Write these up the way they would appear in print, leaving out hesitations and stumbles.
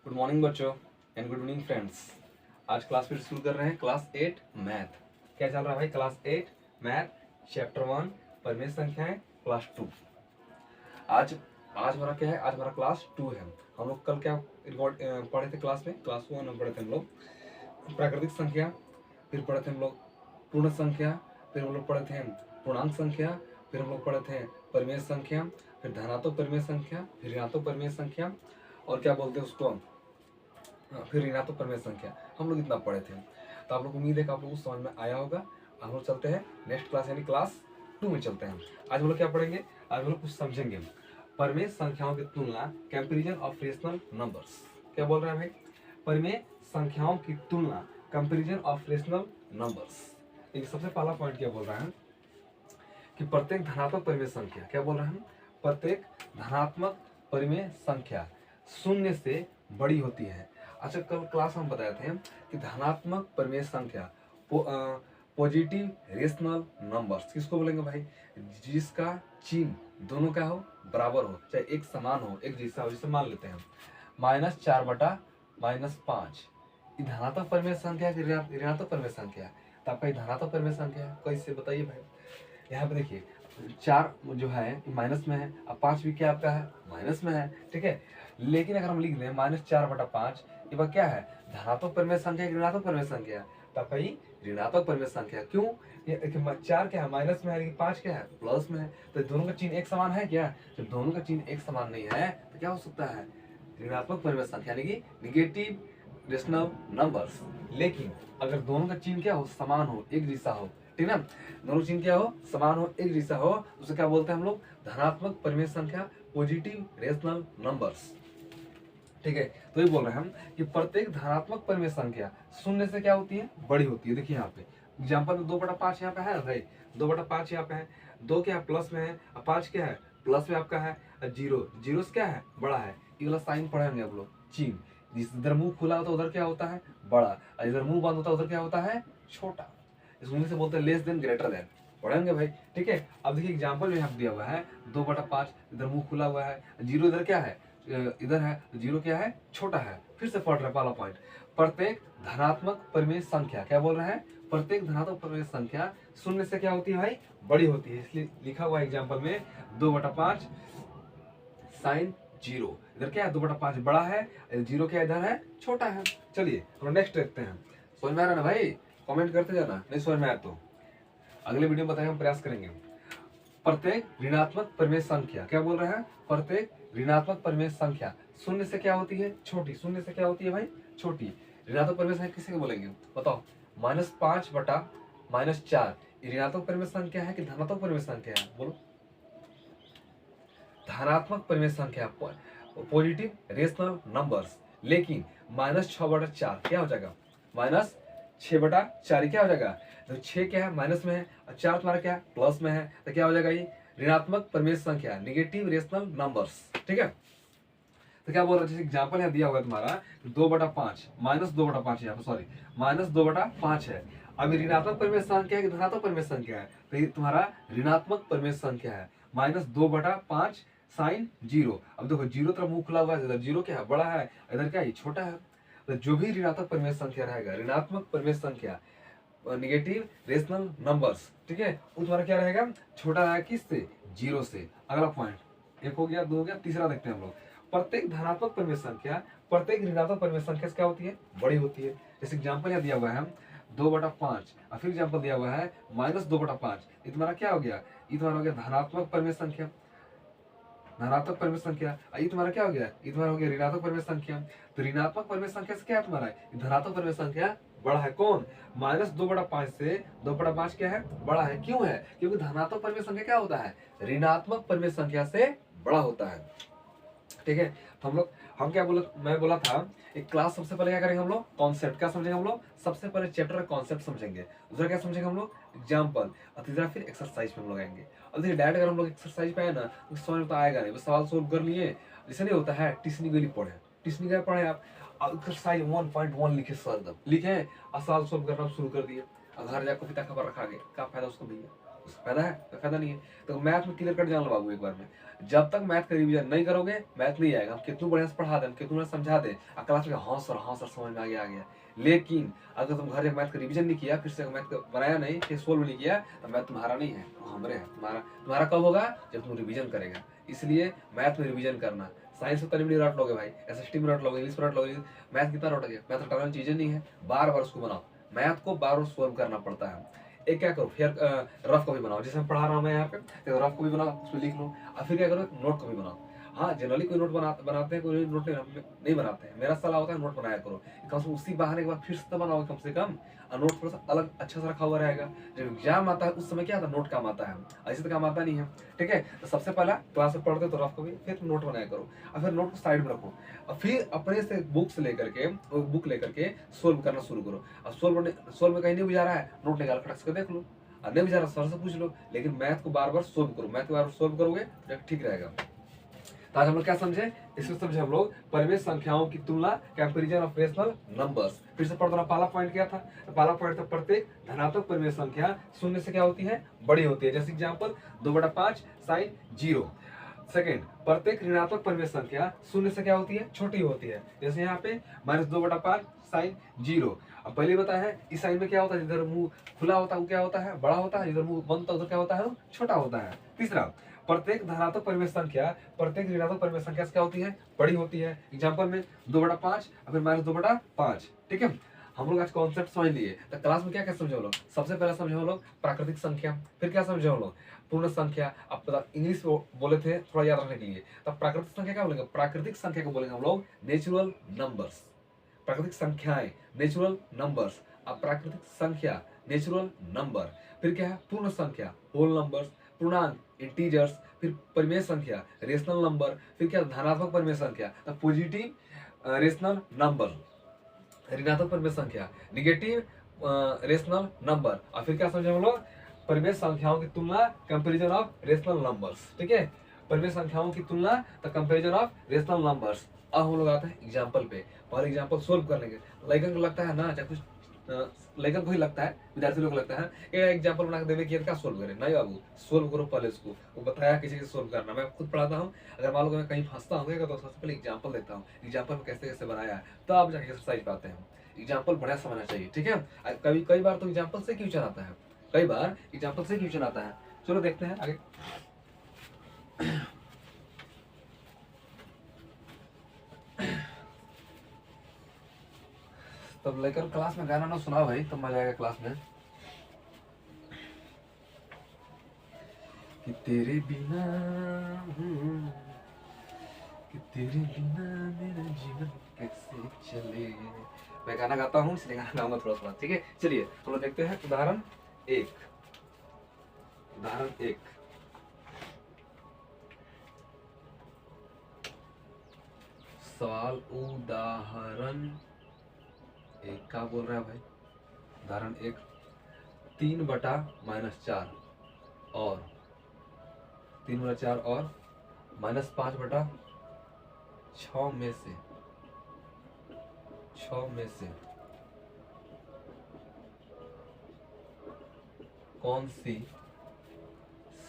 Good morning बच्चों and good evening friends. आज class फिर शुरू कर रहे हैं क्लास 8 मैथ। क्या चल रहा है भाई? क्लास 8 मैथ चैप्टर 1 परिमेय संख्याएं क्लास 2। आज आज हमारा क्या है? आज हमारा क्लास 2 है। हम लोग कल क्या पढ़े थे क्लास में? क्लास 1 में पढ़े थे हम लोग प्राकृतिक संख्या, फिर पढ़े थे हम लोग पूर्ण संख्या, फिर हम लोग पढ़े थे पूर्णांक संख्या, फिर हम लोग पढ़े थे परिमेय संख्या, फिर धनात्मक परिमेय संख्या, फिर ऋणात्मक परिमेय संख्या और क्या बोलते हैं उसको, फिर ऋणात्मक परिमेय संख्या। हम लोग इतना पढ़े थे। तो आप लोग को उम्मीद है कि आप लोग को समझ में आया होगा। हम लोग चलते हैं नेक्स्ट क्लास यानी क्लास 2 में चलते हैं। आज हम लोग क्या पढ़ेंगे? आज हम लोग कुछ समझेंगे परिमेय संख्याओं की तुलना, कंपैरिजन ऑफ रेशनल नंबर्स। क्या बोल रहे हैं भाई? परिमेय संख्याओं की तुलना, कंपैरिजन ऑफ रेशनल नंबर्स। एक सबसे पहला पॉइंट क्या बोल रहा है कि प्रत्येक धनात्मक परिमेय संख्या, क्या बोल रहे हैं? प्रत्येक धनात्मक परिमेय संख्या शून्य से बड़ी होती है। अच्छा, कल क्लास में बताए थे कि धनात्मक परिमेय संख्या पॉजिटिव रेशनल नंबर्स किसको बोलेंगे भाई? जिसका चिन्ह दोनों का हो, बराबर हो, चाहे एक समान हो, एक जैसा हो। जैसे मान लेते हैं -4/-5, ये धनात्मक परिमेय संख्या की ऋणात्मक परिमेय संख्या है। तो आपका ये धनात्मक परिमेय संख्या है। कैसे बताइए भाई? यहाँ पे देखिए 4 जो है माइनस में है, अब 5 भी क्या आपका है? माइनस में है। ठीक है, लेकिन अगर हम लिख दें -4/5, ये बात क्या है? धनात्मक परिमेय संख्या की ऋणात्मक परिमेय संख्या। तो आपका ये ऋणात्मक परिमेय संख्या। क्यों? ये 4 क्या है? माइनस में है, लेकिन 5 क्या है? प्लस में है। तो दोनों का चिन्ह एक समान है क्या? जब दोनों का चिन्ह एक समान नहीं है तो क्या हो सकता है? ऋणात्मक परिमेय संख्या यानी कि निगेटिव रेशनल नंबर्स। लेकिन अगर दोनों का चिन्ह क्या हो? समान हो, एक जैसा हो, ठीक ना? दोनों चिन्ह क्या हो? समान हो, एक जैसा हो, उसे क्या बोलते हैं हम लोग? धनात्मक परिमेय संख्या, पॉजिटिव रेशनल नंबर्स। ठीक है, तो ये बोल रहे हैं हम कि प्रत्येक धनात्मक परिमेय संख्या शून्य से क्या होती है? बड़ी होती है। देखिए यहाँ पे एग्जाम्पल में 2/5 यहाँ पे है भाई, 2/5 यहाँ पे है। 2 क्या है? प्लस में है, और 5 क्या है? प्लस में आपका है। और जीरो से क्या है? बड़ा है। ये वाला साइन पढ़ेंगे आप लोग, चिन्ह। जिस इधर मुंह खुला होता है उधर क्या होता है? बड़ा, और इधर मुंह बंद होता है उधर क्या होता है? छोटा। इसको इंग्लिश से बोलते हैं लेस देन, ग्रेटर देन। पढ़ेंगे भाई, ठीक है। अब देखिए एग्जाम्पल में यहाँ दिया हुआ है 2/5, इधर मुंह खुला हुआ है, जीरो इधर क्या है? इधर है, जीरो क्या है? छोटा है। फिर से पढ़ रहे पहला पॉइंट, प्रत्येक धनात्मक परिमेय संख्या, क्या बोल रहे हैं? प्रत्येक धनात्मक परिमेय संख्या शून्य से क्या होती है भाई? बड़ी होती है। इसलिए लिखा हुआ है एग्जाम्पल में 2/5 साइन जीरो। इधर क्या है? 2/5 बड़ा है, जीरो क्या इधर है? छोटा है। चलिए हम नेक्स्ट देखते हैं। समझ में आ रहा है ना भाई? कमेंट करते जाना, नहीं समझ में आया तो अगले वीडियो में बताएंगे, हम प्रयास करेंगे। प्रत्येक ऋणात्मक परिमेय संख्या, क्या बोल रहे हैं? प्रत्येक ऋणात्मक परिमेय संख्या शून्य से क्या होती है? छोटी। शून्य से क्या होती है भाई? छोटी। ऋणात्मक परिमेय संख्या किसे बोलेंगे? बताओ। -5/-4 ऋणात्मक परिमेय संख्या है कि धनात्मक परिमेय संख्या है? बोलो। धनात्मक परिमेय संख्या, पॉजिटिव रेशनल नंबर्स। लेकिन -6/4 क्या हो जाएगा? -6/4 क्या हो जाएगा? तो 6 क्या है? माइनस में है, और 4 तुम्हारा क्या है? प्लस में है। तो क्या हो जाएगा? ये ऋणात्मक परिमेय संख्या, निगेटिव रेशनल नंबर्स। ठीक है, तो क्या बोल रहा है? जैसे एग्जाम्पल यहाँ दिया हुआ है तुम्हारा 2/5, -2/5 यहाँ पे, सॉरी -2/5 है। अब ये ऋणात्मक परिमेय संख्या है कि धनात्मक परिमेय संख्या है? तो ये तुम्हारा ऋणात्मक परिमेय संख्या है। -2/5 साइन जीरो। अब देखो जीरो तरफ मुंह खुला हुआ है, इधर जीरो क्या है? बड़ा है, इधर क्या है? छोटा है। तो जो भी ऋणात्मक परिमेय संख्या रहेगा, ऋणात्मक परिमेय संख्या, निगेटिव रेशनल नंबर्स, ठीक है, वो तुम्हारा क्या रहेगा? छोटा रहेगा। किससे? जीरो से। अगला पॉइंट, एक हो गया, दो हो गया, तीसरा देखते हैं हम लोग। प्रत्येक धनात्मक परिमेय संख्या प्रत्येक ऋणात्मक परिमेय संख्या से क्या होती है? बड़ी होती है। जैसे एग्जाम्पल यहाँ दिया हुआ है 2/5, और फिर एग्जाम्पल दिया हुआ है -2/5। ये तुम्हारा क्या हो गया? ये तुम्हारा हो गया धनात्मक परिमेय संख्या, धनात्मक परिमेय संख्या। ये तुम्हारा क्या हो गया? ये तुम्हारा हो गया ऋणात्मक परिमेय संख्या। तो ऋणात्मक परिमेय संख्या से क्या है तुम्हारा? धनात्मक परिमेय संख्या बड़ा है। कौन? -2/5 से 2/5 क्या है? बड़ा है। क्यों है? क्योंकि धनात्मक परिमेय संख्या क्या होता है? ऋणात्मक परिमेय संख्या से बड़ा होता है। ठीक है, तो हम क्या बोला? मैं बोला था एक क्लास सबसे पहले क्या करेंगे हम लोग? कॉन्सेप्ट। क्या समझेंगे हम लोग? सबसे पहले चैप्टर का कॉन्सेप्ट समझेंगे। दूसरा क्या समझेंगे हम लोग? एग्जाम्पल। और तीसरा फिर एक्सरसाइज पे हम लोग आएंगे। और देखिए डायरेक्ट अगर हम लोग एक्सरसाइज पे आए ना तो समझ में तो आएगा नहीं, बस सवाल सोल्व कर लिए। जैसे नहीं होता है टिस्नी गली पढ़े, टिस्नी गली पढ़े आप, एक्सरसाइज 1.1 लिखे सर, लिखे और सवाल सोल्व करना शुरू कर दिए, और घर जाकर पिता खबर रखा गया, क्या फायदा उसको भैया? उसका फायदा है? तो फायदा नहीं है। तो मैथ में क्लियर कट जान लो बाबू एक बार में, जब तक मैथ का रिवीजन नहीं करोगे मैथ नहीं आएगा। हम कितना बढ़िया से पढ़ा दें, कितना समझा दें, क्लास में हाँ सर समझ में आ गया। लेकिन अगर तुम घर मैथ का रिवीजन नहीं किया, फिर से मैथ का बनाया नहीं, फिर सोल्व नहीं किया, तो मैथ तुम्हारा नहीं है, वो हमारे है। तुम्हारा कब होगा? जब तुम रिवीजन करेगा। इसलिए मैथ में रिवीजन करना। साइंस में तनी रट लोगे भाई, एसएसटी में रट लोगे, इंग्लिश में रट लोगे, मैथ कितना रटोगे? मैथ रटने चीजें नहीं है, बार बार उसको बनाओ। मैथ को बार बार सोल्व करना पड़ता है। एक क्या करो, फिर रफ कॉपी बनाओ, जैसे मैं पढ़ा रहा हूँ मैं यहाँ पे, तो रफ कॉपी बनाओ, उसमें लिख लो। और फिर क्या करो, नोट कॉपी बनाओ। हाँ जनरली कोई नोट बनाते हैं, कोई नोट नहीं बनाते हैं। मेरा सलाह होता है नोट बनाया करो, कम से कम उसी बहाने के बाद फिर से बनाओ कम से कम। और नोट थोड़ा सा अलग अच्छा सा रखा हुआ रहेगा। जब एग्जाम आता है उस समय क्या आता है, नोट काम आता है, ऐसे तो काम आता नहीं है। ठीक है, तो सबसे पहला क्लास में पढ़ते तो रफ कॉपी, फिर नोट बनाया करो, और फिर नोट को साइड में रखो, और फिर अपने से बुक लेकर के सोल्व करना शुरू करो। और सोल्व में कहीं नहीं बुझा रहा है, नोट निकाल खटक के देख लो, और नहीं बुझा रहा सर से पूछ लो। लेकिन मैथ को बार बार सोल्व करो, मैथ को बार बार सोल्व करोगे तो ठीक रहेगा। तो आज हम लोग क्या समझे? इसमें समझे हम लोग परिमेय संख्याओं की तुलना, कंपैरिजन ऑफ रेशनल नंबर्स। फिर से पढ़ना, पहला पॉइंट क्या था? तो पहला पॉइंट था प्रत्येक धनात्मक परिमेय संख्या शून्य से क्या होती है? बड़ी होती है। जैसे एग्जांपल 2/5 साइन 0। सेकेंड, प्रत्येक ऋणात्मक परिमेय संख्या शून्य से क्या होती है? छोटी होती है। जैसे यहाँ पे -2/5 साइन 0। अब पहले बताया है इस साइन में क्या होता है, जिधर मुंह खुला होता है वो क्या होता है? बड़ा होता है, जिधर मुंह बंद होता है उधर क्या होता है? वो छोटा होता है। तीसरा, प्रत्येक धनात्मक परिमेय संख्या प्रत्येक ऋणात्मक परिमेय संख्या से क्या होती है? बड़ी होती है। एग्जांपल में 2/5 और फिर -2/5। ठीक है, हम लोग आज कॉन्सेप्ट समझ लिए। तो क्लास में क्या क्या समझे हम लोग? सबसे पहले समझे हम लोग प्राकृतिक संख्या, फिर क्या समझे हम लोग? पूर्ण संख्या। अब पता इंग्लिश बोले थे थोड़ा याद रखने के लिए, तब प्राकृतिक संख्या क्या बोलेंगे? प्राकृतिक संख्या को बोलेंगे हम लोग नेचुरल नंबर्स। प्राकृतिक संख्याएं नेचुरल नंबर्स, अप्राकृतिक संख्या नेचुरल नंबर। फिर क्या है? पूर्ण संख्या होल नंबर्स, पूर्णांक इंटीजर्स, फिर परिमेय संख्या रेशनल नंबर, फिर क्या? धनात्मक परिमेय संख्या पॉजिटिव रेशनल नंबर, ऋणात्मक परिमेय संख्या निगेटिव रेशनल नंबर। और फिर क्या समझे हम लोग? परिमेय संख्याओं की तुलना, कंपैरिजन ऑफ रेशनल नंबर्स। ठीक है, परिमेय संख्याओं की तुलना the comparison of rational numbers. अब हम लोग आते हैं एग्जांपल पे, और एग्जांपल सोल्व कर लेंगे। लड़कन को लगता है ना, चाहे कुछ लड़कन को ही लगता है, विद्यार्थी लोग को लगता है ये एग्जांपल बना के देने की क्या सोल्व करें? नहीं बाबू, सोल्व करो पहले इसको। वो बताया किसी से सोल्व करना, मैं खुद पढ़ाता हूँ। अगर मान लो मैं कहीं फंसता हूँ तो सबसे पहले एग्जांपल देता हूँ, एग्जांपल में कैसे कैसे बनाया है, तो आप जाके एक्सरसाइज पाते हैं। एग्जाम्पल बढ़िया समझना चाहिए। ठीक है, कई बार तो एग्जाम्पल से क्वेश्चन आता है, कई बार एग्जाम्पल से क्वेश्चन आता है। चलो देखते हैं आगे। तब लेकर क्लास में गाना ना सुना भाई, तब मजा आएगा क्लास में। कि तेरे बिना मेरा जीवन कैसे चले। मैं गाना गाता हूँ इसलिए गाना गाऊंगा थोड़ा थोड़ा। ठीक है, चलिए हम लोग देखते हैं उदाहरण एक। सवाल उदाहरण एक का बोल रहा है भाई? उदाहरण एक, 3/-4 और 3/4 और -5/6 में से कौन सी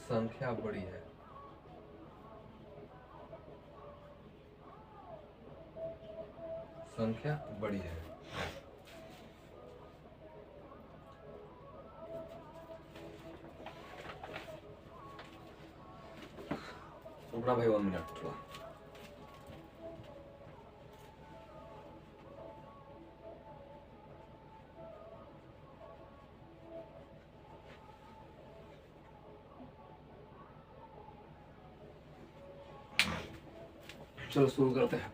संख्या बड़ी है? संख्या बड़ी है। रुकना भाई 1 मिनट थोड़ा। चलो शुरू करते हैं।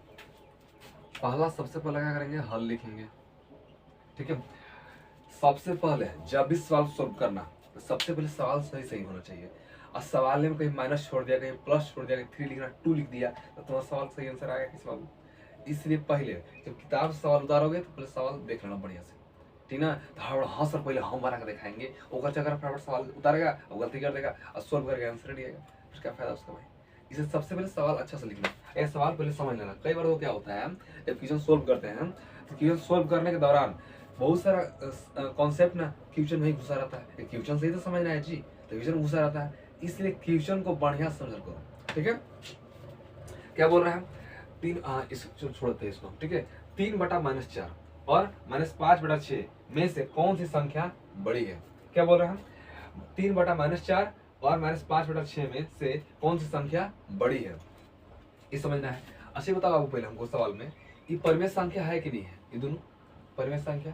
पहला सबसे पहले क्या करेंगे? हल लिखेंगे। ठीक है, सबसे पहले जब भी सवाल सॉल्व करना तो सबसे पहले सवाल सही होना चाहिए। और सवाल में कहीं माइनस छोड़ दिया, कहीं प्लस छोड़ दिया, कहीं 3 लिखना 2 लिख दिया, तो तुम्हारा सवाल सही आंसर आएगा किस बाबू? इसलिए पहले जब किताब से सवाल उतारोगे तो पहले सवाल देख लेना बढ़िया से। ठीक ना? तो हाँ सर पहले हम बना कर दिखाएंगे, वो कर चक्कर फटाफट सवाल उतारेगा और गलती कर देगा और सोल्व करके आंसर नहीं आएगा, फिर क्या फायदा उसका भाई? इसे सबसे पहले सवाल अच्छा से लिखना, ये सवाल पहले समझ लेना। कई बार वो क्या होता है, जब क्वेश्चन सोल्व करते हैं तो क्वेश्चन सोल्व करने के दौरान बहुत सारा कॉन्सेप्ट ना क्वेश्चन में ही घुसा रहता है। क्वेश्चन से ही तो समझना है जी, तो क्वेश्चन घुसा रहता है, इसलिए क्वेश्चन को बढ़िया समझ करो। ठीक है, क्या बोल रहे हैं, इस छोड़ते हैं इसको। ठीक है, 3/-4 और -5/6 में से कौन सी संख्या बड़ी है? क्या बोल रहे हैं, 3/-4 और -5/6 में से कौन सी संख्या बड़ी है, ये समझना है। अच्छा बताओ आपको पहले हमको सवाल में, ये परिमेय संख्या है कि नहीं है? ये दोनों परिमेय संख्या,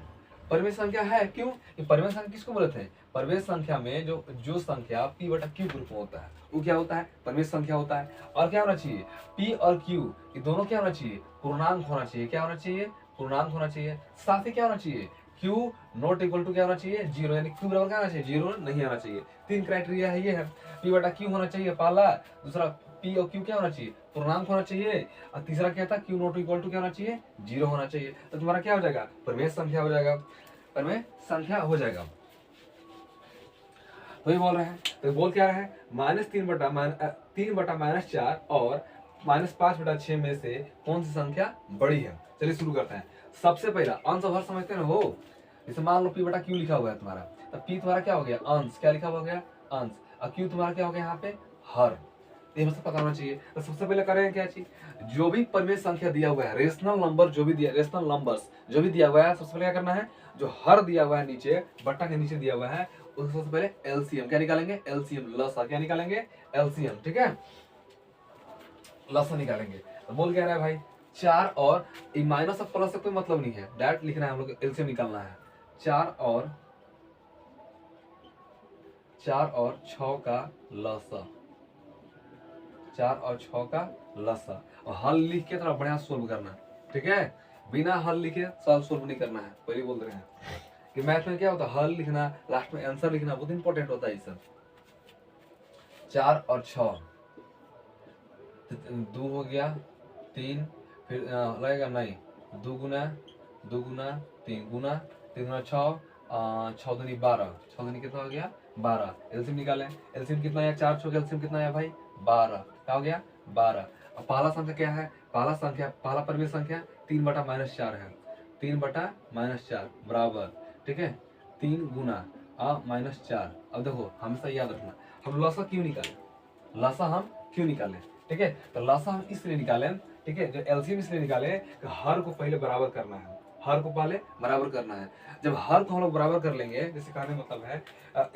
परिमेय संख्या है। क्यों? ये परिमेय संख्या किसको बोलते हैं? परिमेय संख्या में जो संख्या p/q ग्रुप में होता है वो क्या होता है? परिमेय संख्या होता है। और क्या होना चाहिए, p और q ये दोनों क्या होना चाहिए? पूर्णांक होना चाहिए। क्या होना चाहिए? पूर्णांक होना चाहिए। साथ ही क्या होना चाहिए, q नॉट इक्वल टू क्या होना चाहिए? 0, यानी q बराबर क्या होना चाहिए? 0 नहीं आना चाहिए। 3 क्राइटेरिया है, ये है p/q होना चाहिए पहला, दूसरा p और q क्या होना चाहिए? पूर्णांक होना चाहिए, और तीसरा क्या था, q नॉट इक्वल टू क्या होना चाहिए? 0 होना चाहिए। तो तुम्हारा क्या हो जाएगा? परिमेय संख्या हो जाएगा, परिमेय संख्या हो जाएगा। वही बोल रहे हैं, तो बोल क्या रहे हैं, -3/-4 और -5/6 में से कौन सी संख्या बड़ी है? चलिए शुरू करते हैं। सबसे पहला अंश और हर समझते हैं हो। जैसे मान लो p/q लिखा हुआ है तुम्हारा, तो p तुम्हारा क्या हो गया? अंश। क्या लिखा हुआ गया? अंश। और q तुम्हारा क्या हो गया यहाँ पे? हर। ये मुझे पता होना चाहिए। तो सबसे पहले करेंगे क्या चीज, जो भी परिमेय संख्या दिया हुआ है, रेशनल नंबर जो भी दिया, रेशनल नंबर्स जो भी दिया हुआ है, सबसे पहले क्या करना है, जो हर दिया हुआ है नीचे, बट्टा के नीचे दिया हुआ है, उसको सबसे पहले एलसीएम क्या निकालेंगे? एलसीएम, लसा क्या निकालेंगे? एलसीएम। ठीक है, लसा निकालेंगे। तो बोल क्या रहा है भाई, 4 और माइनस और प्लस से कोई मतलब नहीं है, डायरेक्ट लिखना है हम लोग, एलसीएम निकालना है। 4 और 6 का लसा, 4 और 6 का लसा, और हल लिख के थोड़ा बढ़िया सोल्व करना। ठीक है, बिना हल लिखे सवाल सोल्व नहीं करना है। पहले बोल रहे हैं कि मैथ में क्या होता है, हल लिखना, लास्ट में आंसर लिखना बहुत इंपॉर्टेंट होता है ये सब। 4 और 6, 2 हो गया, 3, फिर लगेगा नहीं, 2 गुना 3 गुना 3 गुना 6, 6 दूनी 12, 6 दूनी कितना हो गया? 12। एलसीएम निकालें, एलसीएम कितना आया? 4 6 का एलसीएम कितना आया भाई? 12। क्या हो गया? 12। अब पहला संख्या क्या है? पहला परिमेय संख्या 3/-4 है। 3/-4 बराबर, ठीक है, 3 गुना -4। अब देखो हमेशा याद रखना, हम लसा क्यों निकालें, लसा हम क्यों निकालें? ठीक है, तो लसा हम इसलिए निकालें, ठीक है, जो एलसीएम इसलिए निकालें कि हर को पहले बराबर करना है, हर को पहले बराबर करना है। जब हर को हम लोग बराबर कर लेंगे, जैसे कहने मतलब है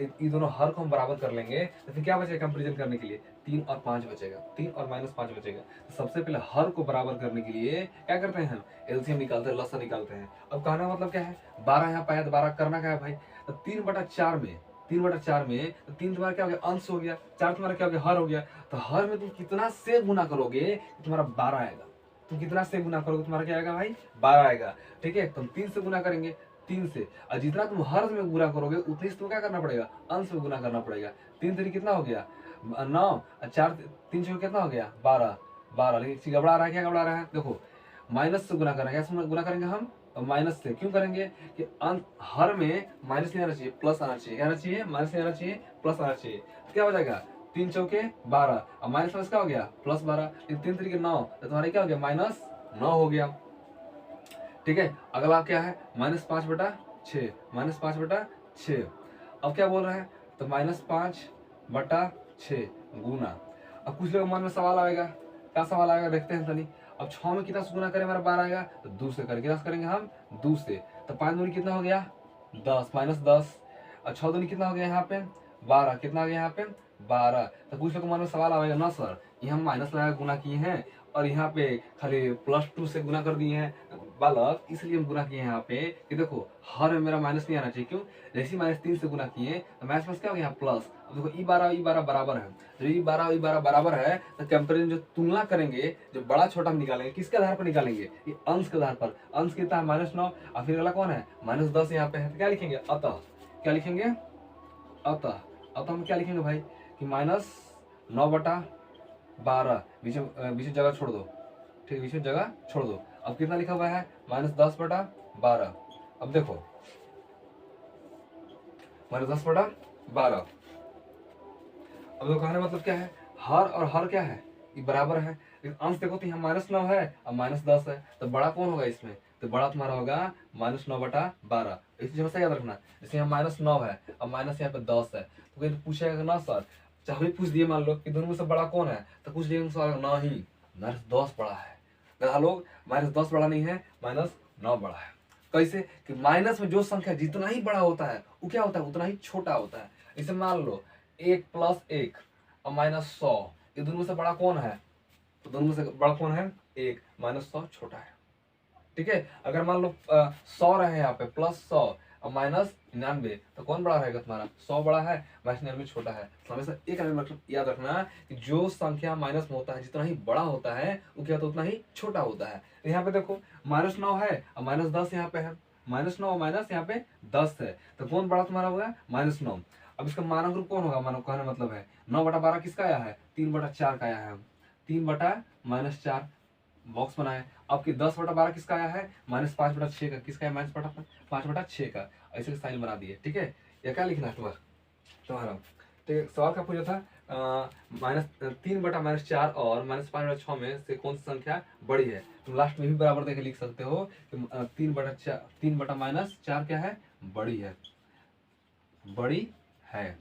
ये दोनों हर को हम बराबर कर लेंगे, तो फिर क्या बचेगा कंपैरिजन करने के लिए? 3 और 5 बचेगा, 3 और -5 बचेगा। तो सबसे पहले हर को बराबर करने के लिए क्या करते हैं हम? एलसीएम निकालते हैं, लसा निकालते हैं। अब कहने मतलब क्या है, 12 यहाँ पाया तो 12 करना क्या है भाई? तो 3/4 में 3 तुम्हारा क्या हो गया? अंश हो गया। 4 तुम्हारा क्या हो गया? हर हो गया। तो हर में तुम कितना से गुना करोगे तुम्हारा 12 आएगा। तुम कितना से गुना करोगे तुम्हारा क्या आएगा भाई? 12 आएगा। ठीक है, तुम 3 से गुना करेंगे, 3 से, और जितना तुम हर में गुना करोगे उतनी से तुम क्या करना पड़ेगा? अंश में गुना करना पड़ेगा। 3 3 कितना हो गया? 9, 4 3 6 कितना हो गया? 12। 12, लेकिन गड़बड़ा रहा है, क्या गड़बड़ा रहा है? देखो माइनस से गुना करना है, क्या गुना करेंगे हम? माइनस से। क्यों करेंगे कि हर में माइनस नहीं आना चाहिए, प्लस आना चाहिए। क्या आना चाहिए? माइनस नहीं आना चाहिए, प्लस आना चाहिए। तो क्या हो जाएगा? 3 चौके 12, और माइनस प्लस क्या हो गया? +12। 3 3 9, तो तुम्हारा क्या हो गया? -9 हो गया। ठीक है, अगला क्या है? -5/6, -5/6। अब क्या बोल रहे हैं? तो -5/6 गुना। अब कुछ लोग मन में सवाल आएगा, क्या सवाल आएगा देखते हैं तनी। अब 6 में कितना से गुना करें हमारा 12 आएगा? तो 2 से करें, कितना से करेंगे हम? 2 से। तो 5 दूनी कितना हो गया? 10, -10। और 6 दूनी कितना हो गया यहाँ पे? 12। कितना आ गया यहाँ पे? 12। तो कुछ लोग मन में सवाल आएगा, ना सर ये हम माइनस लगा गुना किए हैं और यहाँ पे खाली +2 से गुना कर दिए हैं बालक, इसलिए हम गुना किए हैं यहाँ पे कि देखो हर में मेरा माइनस नहीं आना चाहिए। क्यों? जैसे -3 से गुना किए तो माइनस प्लस क्या हो गया? प्लस। अब देखो ई12 बराबर है, जो ई12 बराबर है तो कंपेरिजन जो तुलना करेंगे, जो बड़ा छोटा हम निकालेंगे, किसके आधार पर निकालेंगे? ये अंश के आधार पर। अंश कितना है? -9, और फिर अगला कौन है? -10 यहाँ पे है। तो क्या लिखेंगे? अतः। क्या लिखेंगे? अतः। अतः हम क्या लिखेंगे भाई कि -9/12, बीच में जगह छोड़ दो, ठीक, बीच में जगह छोड़ दो। अब कितना लिखा हुआ है? -10/12। अब देखो -10/12। अब देखो कहने मतलब क्या है, हर और हर क्या है? ये बराबर है, लेकिन अंश देखो तो यहाँ -9 है और -10 है, तो बड़ा कौन होगा इसमें? तो बड़ा तुम्हारा होगा -9/12। इसी हमेशा याद रखना। जैसे यहाँ -9 है और माइनस यहाँ पे 10 है, तो कहीं पूछेगा ना सर, चाहे पूछ दिए मान लो कि दोनों में से बड़ा कौन है, तो पूछ दिए सर नहीं, -10 बड़ा है। गधा लोग, -10 बड़ा नहीं है, -9 बड़ा है। कैसे कि माइनस में जो संख्या जितना ही बड़ा होता है वो क्या होता है, उतना ही छोटा होता है। इसे मान लो 1 + 1 और -100, ये दोनों में से बड़ा कौन है, तो दोनों में से बड़ा कौन है, 1, -100 छोटा है। ठीक है, अगर मान लो 100 रहे यहाँ पे +100 और -99, तो कौन बड़ा रहेगा तुम्हारा, 100 बड़ा है, -99 छोटा है। तो हमेशा एक मतलब याद रखना कि जो संख्या माइनस में होता है जितना ही बड़ा होता है वो क्या होता है, उतना ही छोटा होता है। तो यहाँ पे देखो -9 है और -10 यहाँ पे है, -9 और माइनस यहाँ पे 10 है, तो कौन बड़ा तुम्हारा होगा, -9। अब इसका मानक रूप कौन होगा, मानक कहने मतलब है 9/12 किसका आया है, 3/4 का आया है, 3/-4 बॉक्स बनाए। आपके 10/12 किसका आया है, -5/6 का, किसका है, -5/6 का। ऐसे साइन बना दिए। ठीक है, या क्या लिखना है तुम्हारा। तो सवाल का पूछा था -3/-4 और -5/6 में से कौन सी संख्या बड़ी है। तुम लास्ट में भी बराबर देके लिख सकते हो कि 3/4 क्या है, बड़ी है, बड़ी है,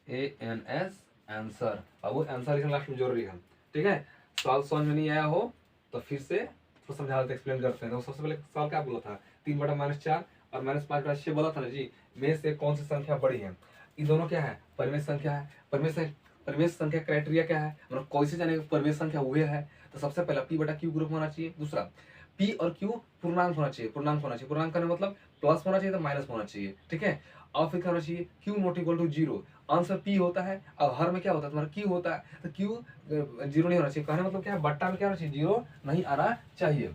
ANS आंसर। अब वो आंसर लिखना लास्ट में जरूरी है। ठीक है, सवाल समझ में नहीं आया हो तो फिर से तो समझा देते, एक्सप्लेन करते हैं। तो सबसे पहले सवाल क्या बोला था, 3/-4 और -5/6 बोला था ना जी, में से कौन सी संख्या बड़ी है। ये दोनों क्या है, परिमेय संख्या है। परिमेय संख्या क्राइटेरिया क्या है, मतलब कैसे जाने परिमेय संख्या हुए है। तो सबसे पहला P/Q ग्रुप होना चाहिए। दूसरा P और Q पूर्णांक होना चाहिए, पूर्णांक होना चाहिए। पूर्णांक करने मतलब प्लस होना चाहिए तो माइनस होना चाहिए। ठीक है, और फिर क्या होना चाहिए, Q ≠ 0। आंसर P होता है और हर में क्या होता है तुम्हारा Q होता है, तो Q 0 नहीं होना चाहिए। कहने मतलब क्या है, बट्टा में क्या होना चाहिए, 0 नहीं आना चाहिए।